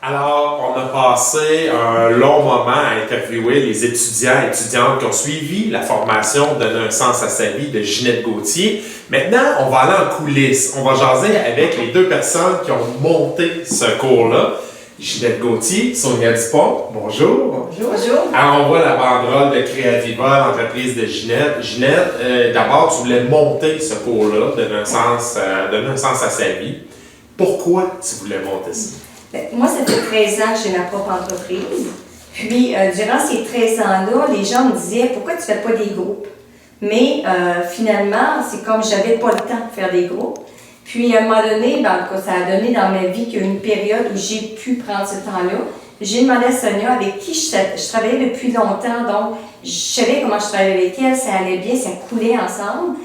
Alors, on a passé un long moment à interviewer les étudiants et étudiantes qui ont suivi la formation Donner un sens à sa vie de Ginette Gauthier. Maintenant, on va aller en coulisses. On va jaser avec les deux personnes qui ont monté ce cours-là. Ginette Gauthier, Sonia Dupont, bonjour. Bonjour. Alors, on voit la banderole de Créaviva, l'entreprise de Ginette. Ginette, d'abord, tu voulais monter ce cours-là, donner un sens à sa vie. Pourquoi tu voulais monter ça? Moi, ça fait 13 ans que j'ai ma propre entreprise. Puis, durant ces 13 ans-là, les gens me disaient « Pourquoi tu ne fais pas des groupes? » Mais finalement, c'est comme j'avais pas le temps de faire des groupes. Puis, à un moment donné, ça a donné dans ma vie qu'il y a eu une période où j'ai pu prendre ce temps-là. J'ai demandé à Sonia, avec qui je travaillais depuis longtemps, donc je savais comment je travaillais avec elle, ça allait bien, ça coulait ensemble.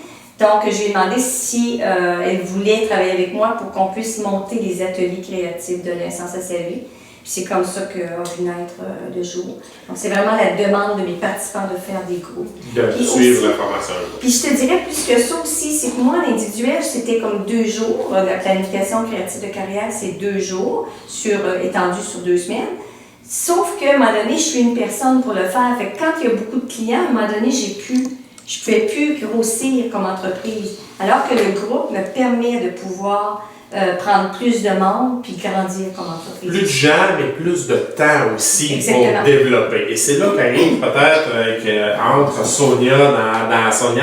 Donc, je lui ai demandé si elle voulait travailler avec moi pour qu'on puisse monter des ateliers créatifs de naissance à sa vie. Puis c'est comme ça qu'a vu naître le jour. Donc, c'est vraiment la demande de mes participants de faire des groupes. De suivre la formation. Puis je te dirais plus que ça aussi, c'est que moi, l'individuel, c'était comme 2 jours. La planification créative de carrière, c'est 2 jours, étendu sur 2 semaines. Sauf qu'à un moment donné, je suis une personne pour le faire. Fait que quand il y a beaucoup de clients, à un moment donné, je ne pouvais plus grossir comme entreprise. Alors que le groupe me permet de pouvoir prendre plus de monde puis grandir comme entreprise. Plus de gens, mais plus de temps aussi. Exactement. Pour développer. Et c'est là qu'arrive peut-être entre Sonia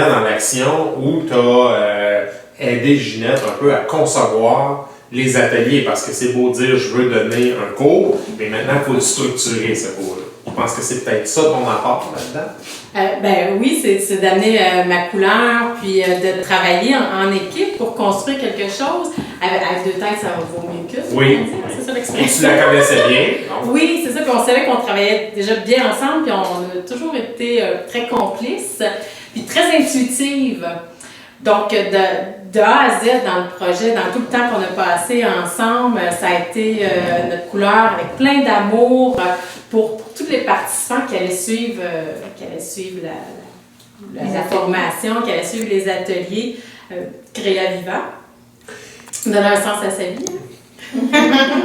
dans l'action où tu as aidé Ginette un peu à concevoir les ateliers. Parce que c'est beau dire je veux donner un cours, mais maintenant il faut structurer ce cours-là. Je pense que c'est peut-être ça ton apport là-dedans. Oui, c'est d'amener ma couleur, puis de travailler en équipe pour construire quelque chose. Avec 2 têtes, ça vaut mieux que ça. Oui. C'est ça l'expression. Tu la connaissais bien. Donc. Oui, c'est ça. Puis on savait qu'on travaillait déjà bien ensemble, puis on a toujours été très complices, puis très intuitives. Donc, de A à Z dans le projet, dans tout le temps qu'on a passé ensemble, ça a été notre couleur avec plein d'amour pour tous les participants qui allaient suivre la formation, qui allaient suivre les ateliers Créaviva. Donner un sens à sa vie.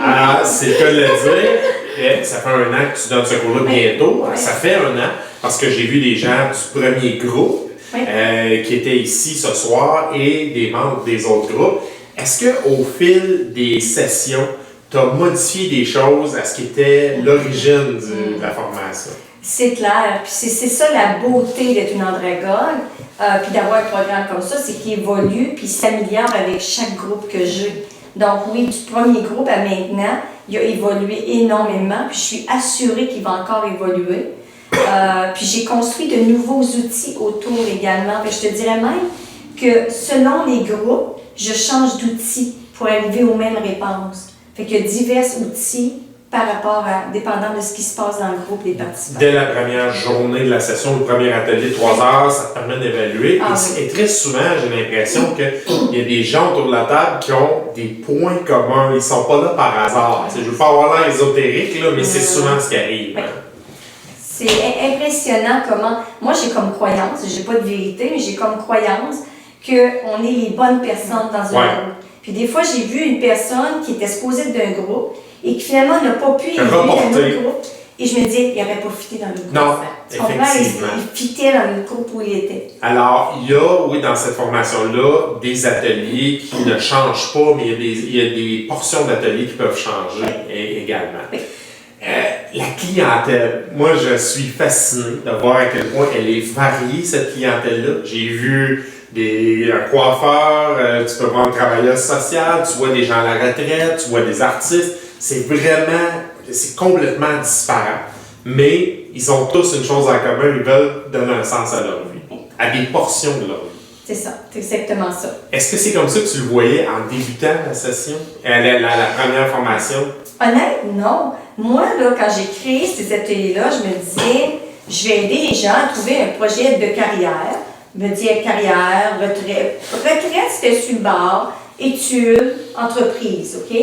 Alors, c'est que le dire. Ça fait 1 an que tu donnes ce cours-là bientôt. Ça fait 1 an parce que j'ai vu des gens du premier groupe qui étaient ici ce soir et des membres des autres groupes. Est-ce qu'au fil des sessions, tu as modifié des choses à ce qui était l'origine de la formation? C'est clair. Puis c'est ça la beauté d'être une andragone, puis d'avoir un programme comme ça, c'est qu'il évolue puis il s'améliore avec chaque groupe que j'ai. Donc oui, du premier groupe à maintenant, il a évolué énormément, puis je suis assurée qu'il va encore évoluer. Puis j'ai construit de nouveaux outils autour également. Puis je te dirais même que selon les groupes, je change d'outils pour arriver aux mêmes réponses. Fait qu'il y a divers outils par rapport à, dépendant de ce qui se passe dans le groupe des participants. Dès la première journée de la session, le premier atelier de 3 heures, ça te permet d'évaluer. Et très souvent, j'ai l'impression qu'il y a des gens autour de la table qui ont des points communs. Ils ne sont pas là par hasard. Je ne veux pas avoir l'air ésotérique, là, mais c'est souvent ce qui arrive. C'est impressionnant comment... Moi, j'ai comme croyance, j'ai pas de vérité, mais j'ai comme croyance qu'on est les bonnes personnes dans un groupe. Puis des fois, j'ai vu une personne qui était supposée d'un groupe et qui finalement n'a pas pu évoluer dans notre groupe. Et je me dis, il n'aurait pas fité dans le groupe. Non, tu comprends? Il fitait dans le groupe où il était. Alors, il y a, oui, dans cette formation-là, des ateliers qui ne changent pas, mais il y a des portions d'ateliers qui peuvent changer également. Oui. La clientèle, moi je suis fasciné de voir à quel point elle est variée, cette clientèle-là. J'ai vu un coiffeur, tu peux voir un travailleur social, tu vois des gens à la retraite, tu vois des artistes. C'est complètement disparate. Mais ils ont tous une chose en commun, ils veulent donner un sens à leur vie, à des portions de leur vie. C'est ça, c'est exactement ça. Est-ce que c'est comme ça que tu le voyais en débutant la session, la première formation? Honnêtement, non. Moi, là, quand j'ai créé ces ateliers-là, je me disais, je vais aider les gens à trouver un projet de carrière. Je me disais carrière, retraite. Retraite, c'était sur le bord, études, entreprise, OK?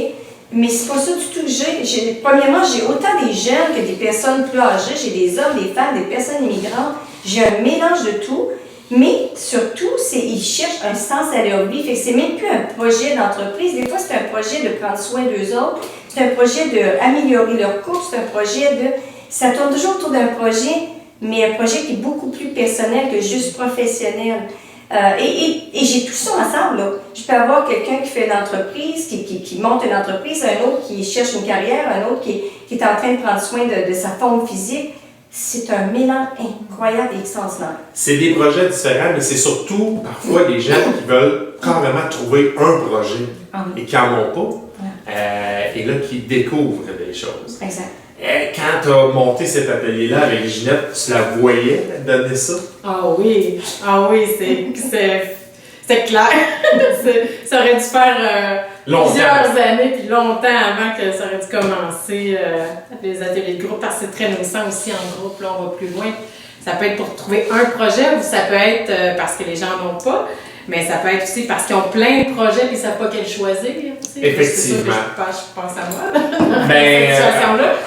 Mais c'est pas ça du tout que premièrement, j'ai autant des jeunes que des personnes plus âgées. J'ai des hommes, des femmes, des personnes immigrantes. J'ai un mélange de tout. Mais surtout, ils cherchent un sens à leur vie. Fait que c'est même plus un projet d'entreprise. Des fois, c'est un projet de prendre soin d'eux autres. C'est un projet d'améliorer leur couple. C'est un projet de... Ça tourne toujours autour d'un projet, mais un projet qui est beaucoup plus personnel que juste professionnel. Et j'ai tout ça ensemble, là. Je peux avoir quelqu'un qui fait une entreprise, qui monte une entreprise, un autre qui cherche une carrière, un autre qui est en train de prendre soin de sa forme physique. C'est un mélange incroyable et extraordinaire. C'est des projets différents, mais c'est surtout parfois des gens qui veulent carrément trouver un projet et qui n'en ont pas. Et là, qui découvrent des choses. Exact. Quand tu as monté cet atelier-là avec Ginette, tu la voyais donner ça? Ah oui, c'est clair. Ça aurait dû faire plusieurs années, puis longtemps avant que ça aurait dû commencer les ateliers de groupe, parce que c'est très nourrissant aussi en groupe, là on va plus loin. Ça peut être pour trouver un projet, ou ça peut être parce que les gens n'en ont pas, mais ça peut être aussi parce qu'ils ont plein de projets et ils ne savent pas quel choisir. Aussi. Effectivement. Je pense à moi.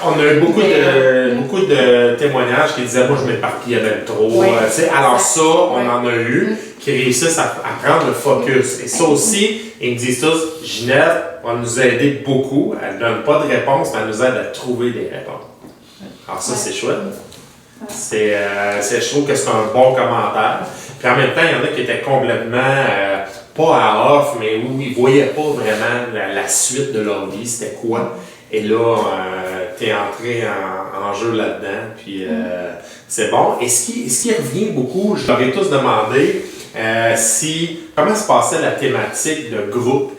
On a eu beaucoup de témoignages qui disaient moi je m'éparpillais même trop. Oui. Alors ça, on en a eu qui réussissent à prendre le focus. Et ça aussi, ils me disent tous, Ginette va nous aider beaucoup. Elle ne donne pas de réponse, mais elle nous aide à trouver des réponses. Alors ça, c'est chouette. Je trouve que c'est un bon commentaire. Puis en même temps, il y en a qui étaient complètement, pas à off, mais où ils ne voyaient pas vraiment la suite de leur vie, c'était quoi. Et là, tu es entré en jeu là-dedans, puis c'est bon. Et ce qui revient beaucoup, je leur ai tous demandé comment se passait la thématique de groupe.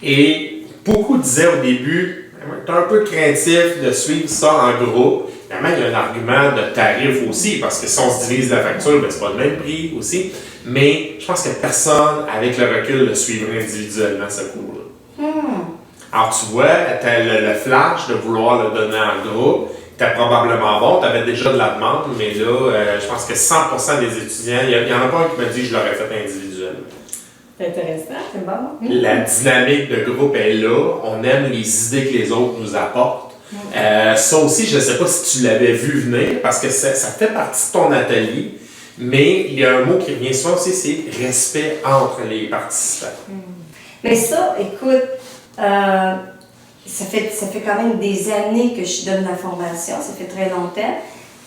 Et beaucoup disaient au début, tu es un peu craintif de suivre ça en groupe. Évidemment, il y a un argument de tarif aussi, parce que si on se divise la facture, ben, c'est pas le même prix aussi. Mais je pense que personne, avec le recul, le suivrait individuellement, ce cours-là. Alors, tu vois, tu as le flash de vouloir le donner en groupe. Tu probablement bon, tu avais déjà de la demande, mais là, je pense que 100% des étudiants, il y en a pas un qui me dit que je l'aurais fait individuellement. C'est intéressant, c'est bon. La dynamique de groupe est là. On aime les idées que les autres nous apportent. Ça aussi, je ne sais pas si tu l'avais vu venir, parce que ça fait partie de ton atelier, mais il y a un mot qui revient souvent aussi, c'est respect entre les participants. Mais ça, écoute, ça fait quand même des années que je donne la formation, ça fait très longtemps.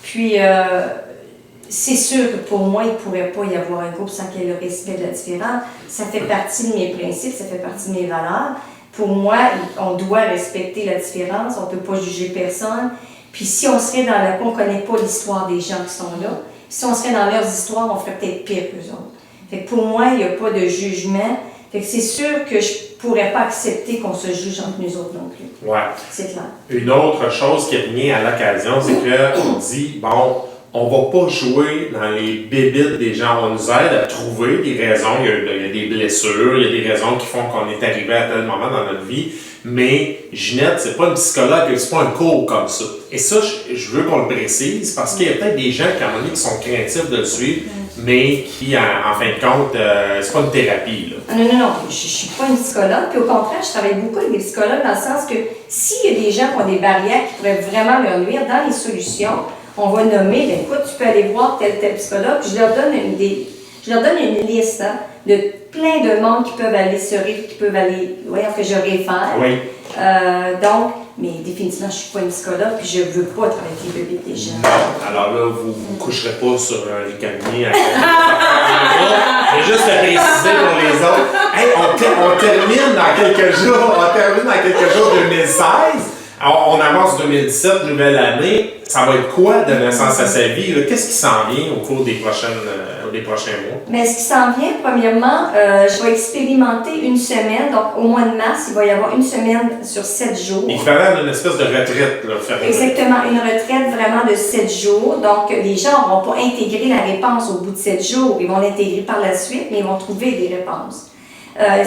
Puis, c'est sûr que pour moi, il ne pourrait pas y avoir un groupe sans qu'il y ait le respect de la différence. Ça fait partie de mes principes, ça fait partie de mes valeurs. Pour moi, on doit respecter la différence, on ne peut pas juger personne. Puis si on serait on ne connaît pas l'histoire des gens qui sont là, si on serait dans leurs histoires, on ferait peut-être pire qu'eux autres. Fait que pour moi, il n'y a pas de jugement. Fait que c'est sûr que je ne pourrais pas accepter qu'on se juge entre nous autres non plus. Ouais. C'est clair. Une autre chose qui revient à l'occasion, c'est qu'on dit, bon, on va pas jouer dans les bébites des gens. On nous aide à trouver des raisons. Il y a des blessures, il y a des raisons qui font qu'on est arrivé à tel moment dans notre vie. Mais Ginette, c'est pas une psychologue, c'est pas un cours comme ça. Et ça, je veux qu'on le précise parce qu'il y a peut-être des gens qui, à un moment donné, qui sont craintifs de le suivre, mais qui, en fin de compte, c'est pas une thérapie. Là. Non, je suis pas une psychologue. Puis au contraire, je travaille beaucoup avec des psychologues dans le sens que s'il y a des gens qui ont des barrières qui pourraient vraiment leur nuire, dans les solutions, on va nommer, bien, écoute, tu peux aller voir tel psychologue, puis je leur donne une liste de plein de monde qui peuvent aller se rire, qui peuvent aller, que je réfère. Oui. Donc, mais définitivement, je ne suis pas une psychologue, puis je ne veux pas travailler avec les bébés des gens. Alors là, vous ne coucherez pas sur un ricamier. Je vais juste le préciser pour les autres. Hey, on termine dans quelques jours 2016. Alors, on avance 2017, nouvelle année. Ça va être quoi de naissance à sa vie? Qu'est-ce qui s'en vient au cours des prochains mois? Mais ce qui s'en vient, premièrement, je vais expérimenter une semaine. Donc, au mois de mars, il va y avoir une semaine sur 7 jours. Équivalent d'une espèce de retraite. Exactement, une retraite vraiment de 7 jours. Donc, les gens ne vont pas intégrer la réponse au bout de 7 jours. Ils vont l'intégrer par la suite, mais ils vont trouver des réponses.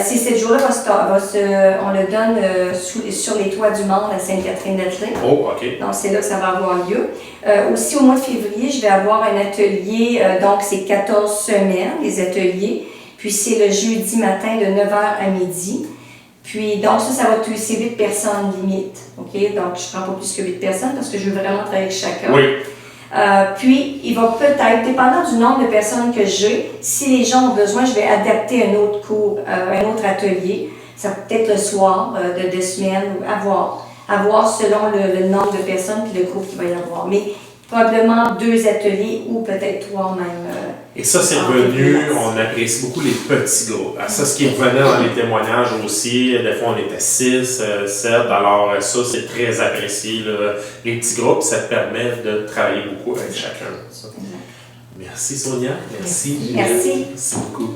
Ces 7 jours-là, on le donne sur les toits du monde à Sainte-Catherine-d'Attelin. Oh, OK. Donc, c'est là que ça va avoir lieu. Aussi, au mois de février, je vais avoir un atelier, donc c'est 14 semaines, les ateliers. Puis, c'est le jeudi matin de 9h à midi. Puis, donc, ça va être c'est 8 personnes limite. OK? Donc, je ne prends pas plus que 8 personnes parce que je veux vraiment travailler avec chacun. Oui. Puis, il va peut-être, dépendant du nombre de personnes que j'ai, si les gens ont besoin, je vais adapter un autre cours, un autre atelier. Ça peut être le soir de 2 semaines, ou à voir selon le nombre de personnes puis le groupe qu'il va y avoir. Mais probablement 2 ateliers ou peut-être 3 même. Et ça, c'est revenu, on apprécie beaucoup les petits groupes. Ça, ce qui revenait dans les témoignages aussi, des fois on était 6, 7, alors ça, c'est très apprécié. Là. Les petits groupes, ça te permet de travailler beaucoup avec chacun. Ça. Merci Sonia, merci. Merci. Merci beaucoup.